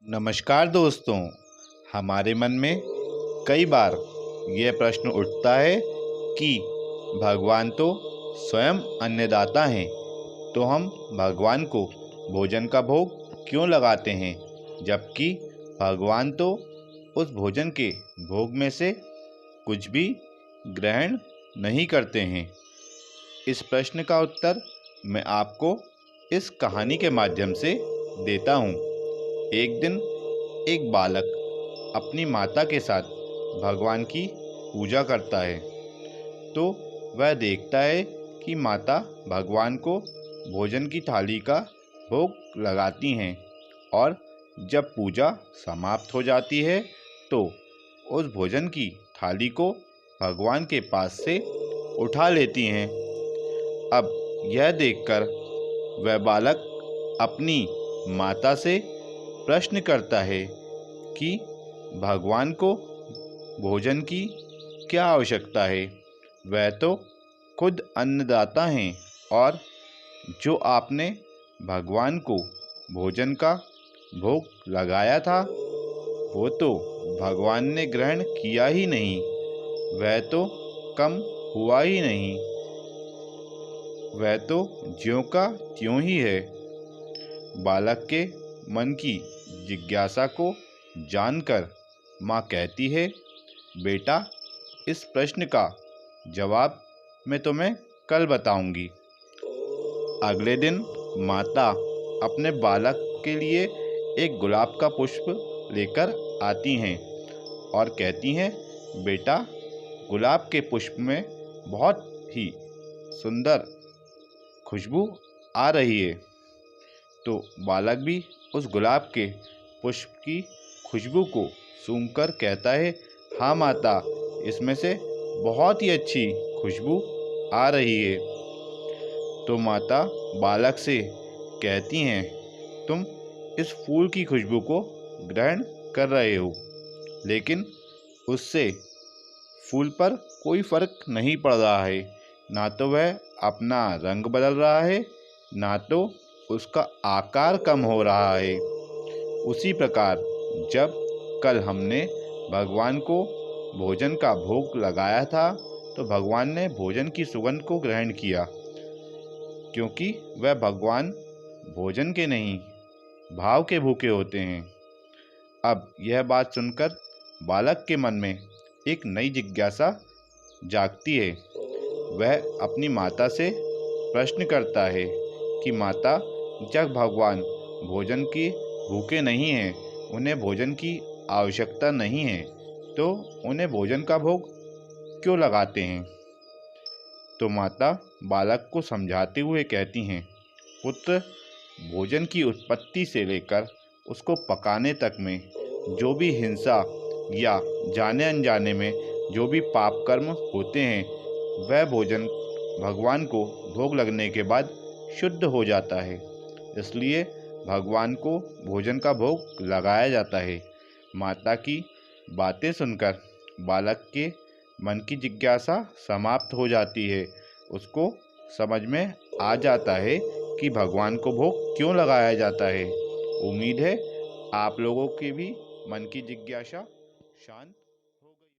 नमस्कार दोस्तों। हमारे मन में कई बार यह प्रश्न उठता है कि भगवान तो स्वयं अन्नदाता हैं, तो हम भगवान को भोजन का भोग क्यों लगाते हैं, जबकि भगवान तो उस भोजन के भोग में से कुछ भी ग्रहण नहीं करते हैं। इस प्रश्न का उत्तर मैं आपको इस कहानी के माध्यम से देता हूँ। एक दिन एक बालक अपनी माता के साथ भगवान की पूजा करता है, तो वह देखता है कि माता भगवान को भोजन की थाली का भोग लगाती हैं और जब पूजा समाप्त हो जाती है तो उस भोजन की थाली को भगवान के पास से उठा लेती हैं। अब यह देखकर वह बालक अपनी माता से प्रश्न करता है कि भगवान को भोजन की क्या आवश्यकता है। वह तो खुद अन्नदाता हैं और जो आपने भगवान को भोजन का भोग लगाया था वो तो भगवान ने ग्रहण किया ही नहीं, वह तो कम हुआ ही नहीं, वह तो ज्यों का त्यों ही है। बालक के मन की जिज्ञासा को जानकर माँ कहती है, बेटा, इस प्रश्न का जवाब मैं तुम्हें कल बताऊंगी। अगले दिन माता अपने बालक के लिए एक गुलाब का पुष्प लेकर आती हैं और कहती हैं, बेटा, गुलाब के पुष्प में बहुत ही सुंदर खुशबू आ रही है। तो बालक भी उस गुलाब के पुष्प की खुशबू को सूंघकर कहता है, हाँ माता, इसमें से बहुत ही अच्छी खुशबू आ रही है। तो माता बालक से कहती हैं, तुम इस फूल की खुशबू को ग्रहण कर रहे हो, लेकिन उससे फूल पर कोई फर्क नहीं पड़ रहा है। ना तो वह अपना रंग बदल रहा है, ना तो उसका आकार कम हो रहा है। उसी प्रकार जब कल हमने भगवान को भोजन का भोग लगाया था तो भगवान ने भोजन की सुगंध को ग्रहण किया, क्योंकि वह भगवान भोजन के नहीं भाव के भूखे होते हैं। अब यह बात सुनकर बालक के मन में एक नई जिज्ञासा जागती है। वह अपनी माता से प्रश्न करता है कि माता, जब भगवान भोजन की भूखे नहीं हैं, उन्हें भोजन की आवश्यकता नहीं है, तो उन्हें भोजन का भोग क्यों लगाते हैं। तो माता बालक को समझाते हुए कहती हैं, पुत्र, भोजन की उत्पत्ति से लेकर उसको पकाने तक में जो भी हिंसा या जाने अनजाने में जो भी पाप कर्म होते हैं, वह भोजन भगवान को भोग लगने के बाद शुद्ध हो जाता है। इसलिए भगवान को भोजन का भोग लगाया जाता है। माता की बातें सुनकर बालक के मन की जिज्ञासा समाप्त हो जाती है। उसको समझ में आ जाता है कि भगवान को भोग क्यों लगाया जाता है। उम्मीद है आप लोगों की भी मन की जिज्ञासा शांत